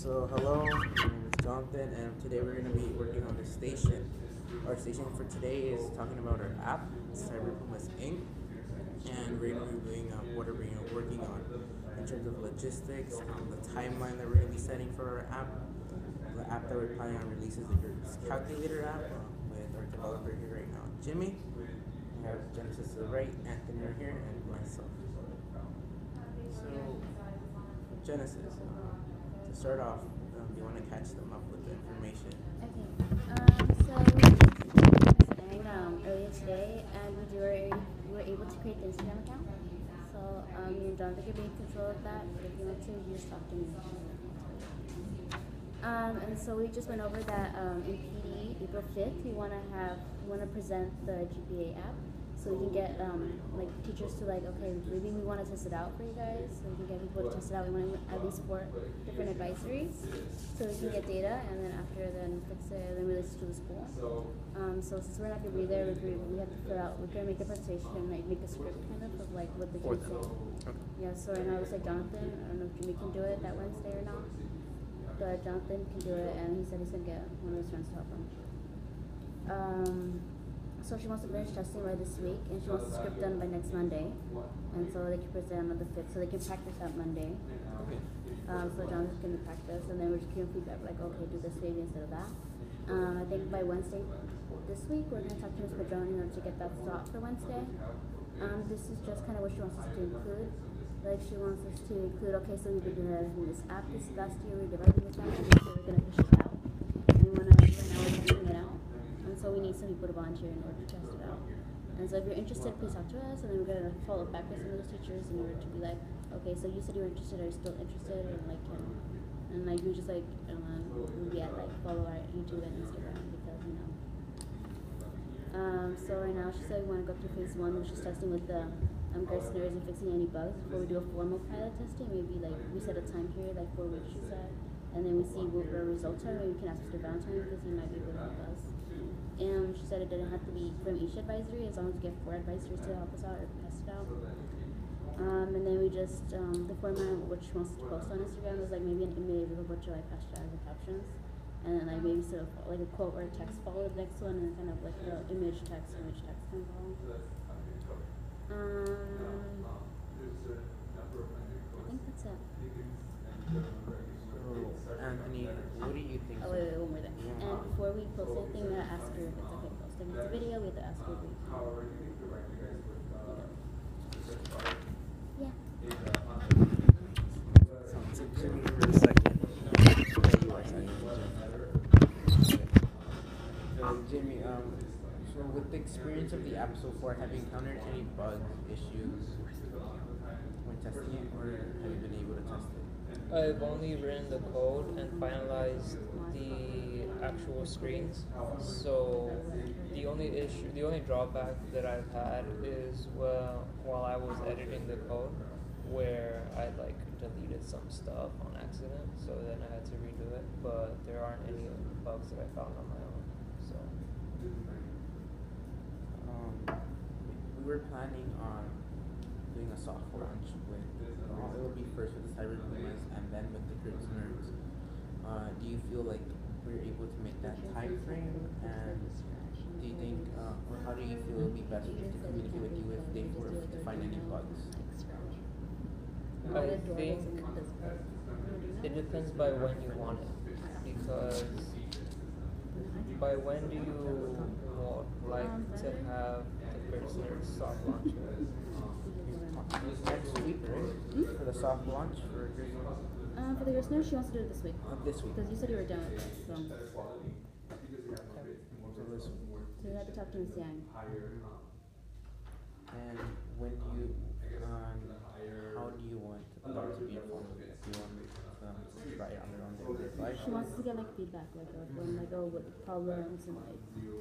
So hello, my name is Jonathan, and today we're going to be working on the station. Our station for today is talking about our app, Cyber Pumas Inc., and we're going to be doing what are we working on in terms of logistics, the timeline that we're going to be setting for our app. The app that we're planning on releases is the calculator app with our developer here right now, Jimmy. We have Genesis to the right, Anthony right here, and myself. So Genesis. To start off, you want to catch them up with the information. Okay. So we just saying earlier today, and we were able to create the Instagram account. So me and Jonathan could be in control of that. But if you want to, you just talk to me. And so we just went over that in PD April 5th. We want to present the GPA app. So we can get like teachers to okay, maybe we want to test it out for you guys. So we can get people to test it out. We want at least 4 different advisories, so we can get data, and then after fix it, and then release it to the school. So since we're not gonna be there, we have to put out. We're gonna make a presentation and make a script kind of what the kids say. Okay. Yeah. So right now it's Jonathan. I don't know if Jimmy can do it that Wednesday or not, but Jonathan can do it, and he said he's gonna get one of his friends to help him. So she wants to finish testing by this week, and she wants the script done by next Monday, and so they can present on the 5th, so they can practice that Monday. Okay. So Jonathan's going to practice, and then we're just giving feedback okay, do this maybe instead of that. I think by Wednesday this week, we're going to talk to Ms. Padron in order to get that slot for Wednesday. This is just kind of what she wants us to include. Like, she wants us to include, okay, so we've been doing this app this last year, we're developing this app, and this year we're going to push it out. And we want to, right now we're pushing it out. And so we need some people to volunteer in order to test it out. And so if you're interested, please talk to us, and then we're going to follow back with some of those teachers in order to be like, okay, so you said you were interested, are you still interested? And you just follow our YouTube and Instagram because, so right now she said we want to go through phase 1, which is testing with the gardeners and fixing any bugs before we do a formal pilot testing. Maybe we set a time period, 4 weeks, she said, and then we see what our results are. Maybe we can ask Mr. Valentine because he might be able to help us. And she said it didn't have to be from each advisory, as long as we get 4 advisories to help us out or test it out. And then we just, the format which she wants to post on Instagram is maybe an image with a bunch of hashtags and captions. And then maybe sort of a quote or a text follow the next one, and then kind of the image text kind of follow. I think that's it. Anthony, what do you think? Oh, wait, one more thing. And before we post anything, we gotta ask her if it's okay to post. If it's a video, we have to ask her if we can. Yeah. So Jimmy for a second. Jimmy, so with the experience of the app so far, have you encountered any bug issues when testing it, or have you been able to test it? I've only written the code and finalized the actual screens. So the only drawback that I've had is while I was editing the code, where I deleted some stuff on accident, so then I had to redo it. But there aren't any bugs that I found on my own. So we were planning on doing a soft launch with it will be first with the Cyber Pumas and then with the Groups Nerds. Do you feel like we're able to make that time frame? And do you think, or how do you feel it would be best to communicate with you if they were to find any bugs? I think it depends by when you want it, because by when do you to have the first soft launch? Next week, right? For the soft launch for Groups Nerds? For the listeners, she wants to do it this week. This week. Because you said you were done with it, so. So this week. So you have to talk to Ms. Yang. And when do you, how do you want them to be informed of it? Do you want them to try it on their own day? She wants to get feedback, what problems and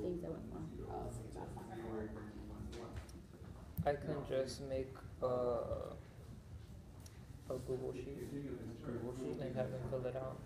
things that went wrong. I can just make a Google sheet and have them fill it out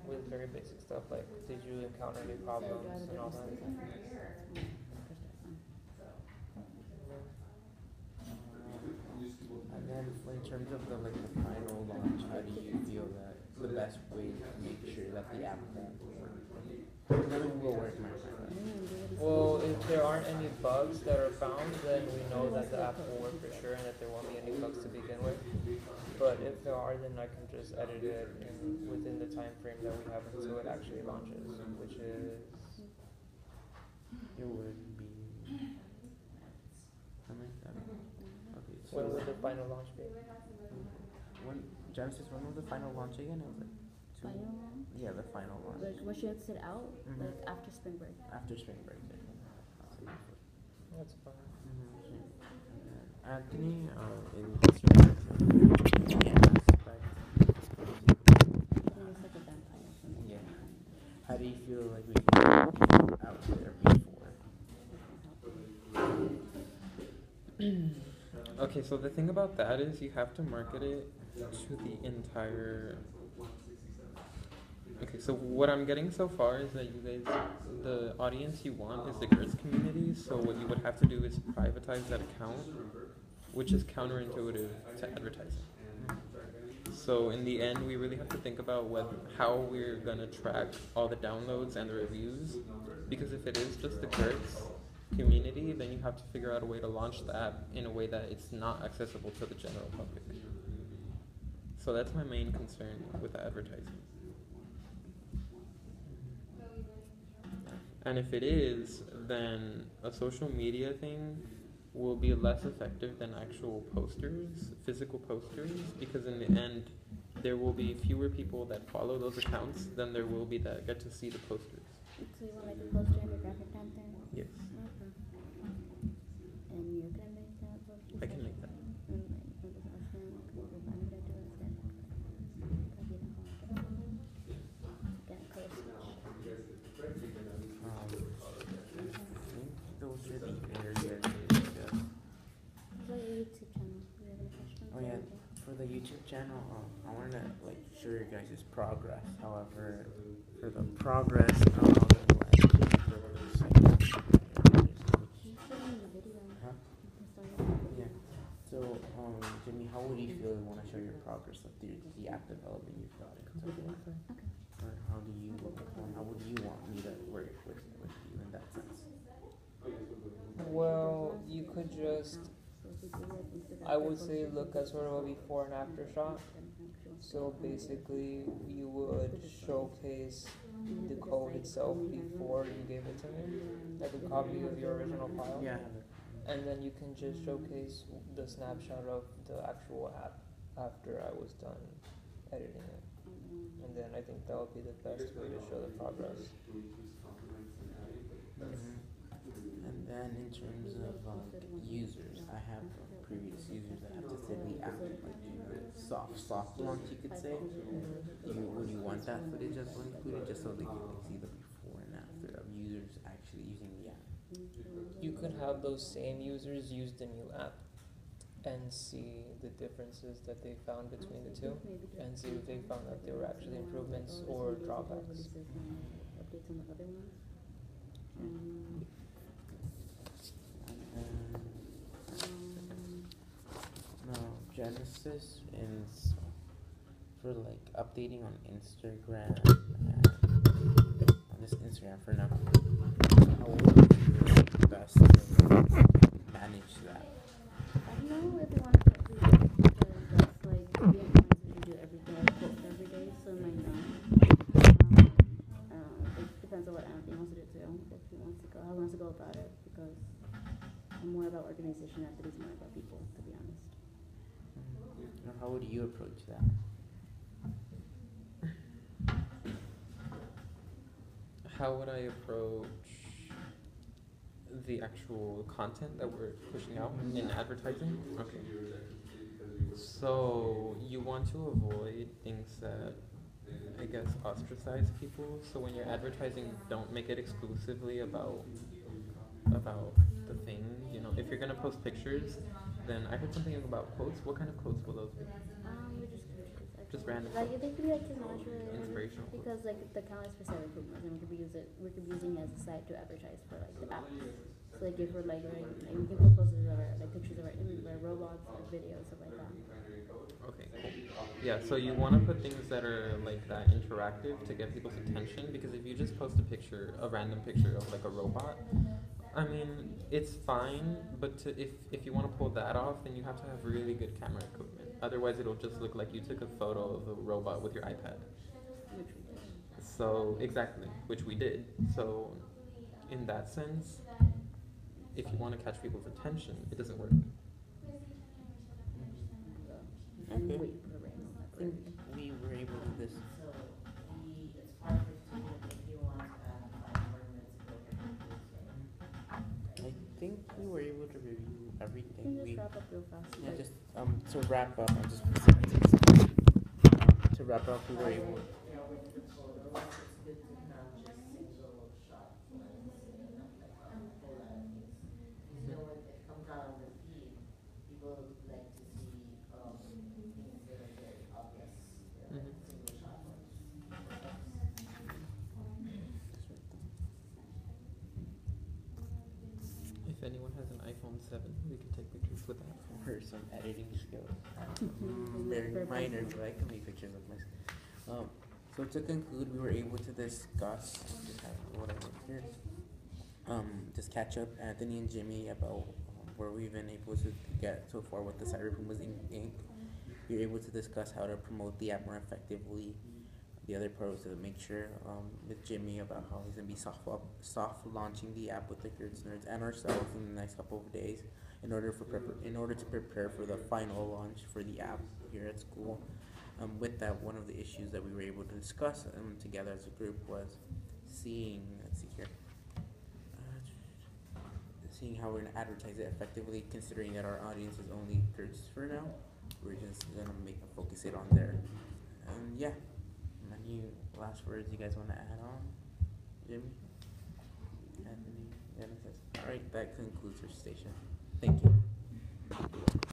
with very basic stuff like, did you encounter any problems and all that. And then in terms of the final launch, how do you feel that the best way to make sure that the app won't work? Nothing will work, my friend. Well, if there aren't any bugs that are found, then we know that the app will work for sure and that there won't be any bugs to begin with. But if there are, then I can just edit it within the time frame that we have until it actually launches, which is It would be something like that. Okay, so when would the final launch be? when Genesis, when was the final launch again? It was like two. Final launch? Yeah, the final launch. Like when she gets it out, Mhm. like after spring break. After spring break. That's fine. Anthony, in Instagram, aspect. It's like a vampire for me. Yeah. How do you feel like we can get out there before? Okay, so the thing about that is you have to market it to the entire. Okay, so what I'm getting so far is that you guys, the audience you want is the girls community, so what you would have to do is privatize that account, which is counterintuitive to advertising. So in the end, we really have to think about how we're gonna track all the downloads and the reviews, because if it is just the girls community, then you have to figure out a way to launch the app in a way that it's not accessible to the general public. So that's my main concern with the advertising. And if it is, then a social media thing will be less effective than actual posters, physical posters, because in the end, there will be fewer people that follow those accounts than there will be that get to see the posters. So you want like a poster and a graphic down there? Yes, Okay. And you're gonna make that poster? I can make that. And like, what was I saying? Like, what I'm gonna do instead? Copy the whole thing. Get a color switch. I think those are the areas to discuss. What about your YouTube channel? Do you have any questions? Oh yeah, for the YouTube channel, I wanted to like show you guys' progress. However, for the progress, Can you show me the video? Huh? You can start with the video. Yeah. So, Jimmy, how would you feel you want to show your progress of the app development you've got it? Okay. Or how would you want me to work with you in that sense? Well, you could just, So if you do like Instagram I would posts, say, you can look do at sort of a before and after shot. So basically, you would showcase the code itself before you gave it to me, like a copy of your original file. Yeah. And then you can just showcase the snapshot of the actual app after I was done editing it. And then I think that would be the best way to show the progress. And then in terms of users, I have previous users that have to say the app like soft launch, you could say. Would you want that footage as well included, just so they can like, see the before and after of users actually using the app? You could have those same users use the new app and see the differences that they found between the two, and see if they found that there were actually improvements or drawbacks. Updates on the other ones. No, Genesis is for like updating on Instagram and on this Instagram for now. How would you best manage that? I don't know if you want to do it because that's like being influencer, you do everything, I post every day, so it might not. It depends on what Anthony wants to do too, if he wants to go, how he wants to go about it, because I'm more about organization, Anthony's more about people, to be honest. Or how would you approach that? How would I approach the actual content that we're pushing out in advertising? Okay. So you want to avoid things that, I guess, ostracize people. So when you're advertising, don't make it exclusively about the thing. You know, if you're gonna post pictures, then I heard something about quotes. What kind of quotes will those be? Just random. Like they could be like technology related, Inspirational. because like the account is for selling Pumas, and we could be using it as a site to advertise for like the app. So like if we're like we can post posters of our like pictures of our robots, like videos, stuff like that. Okay, cool. Yeah, so you want to put things that are like that interactive to get people's attention because if you just post a picture, a random picture of like a robot, I mean, it's fine, but if you want to pull that off, then you have to have really good camera equipment. Otherwise, it'll just look like you took a photo of a robot with your iPad. Which we did. So, exactly, which we did. So, in that sense, if you want to catch people's attention, it doesn't work. And Okay. wait for the rain. I think we were able to do this. I think we were able to review Can everything. you We just wrap up real fast? yeah, just to wrap up, to wrap up, we were able. If anyone has an iPhone 7, we can take pictures with that. For some editing skills. Very Very minor, but I can make pictures of myself. So to conclude, we were able to discuss, just have what I wrote here. Just catch up Anthony and Jimmy about where we've been able to get so far with the Cyber Pumas Inc. We were able to discuss how to promote the app more effectively. The other part was to make sure with Jimmy about how he's gonna be soft launching the app with the Nerds and ourselves in the next couple of days in order to prepare for the final launch for the app here at school. With that, one of the issues that we were able to discuss together as a group was seeing seeing how we're gonna advertise it effectively, considering that our audience is only Kurds for now. We're just gonna focus it on there. Yeah. Any last words you guys want to add on, Jimmy, Anthony, Genesis? All right, that concludes our station. Thank you.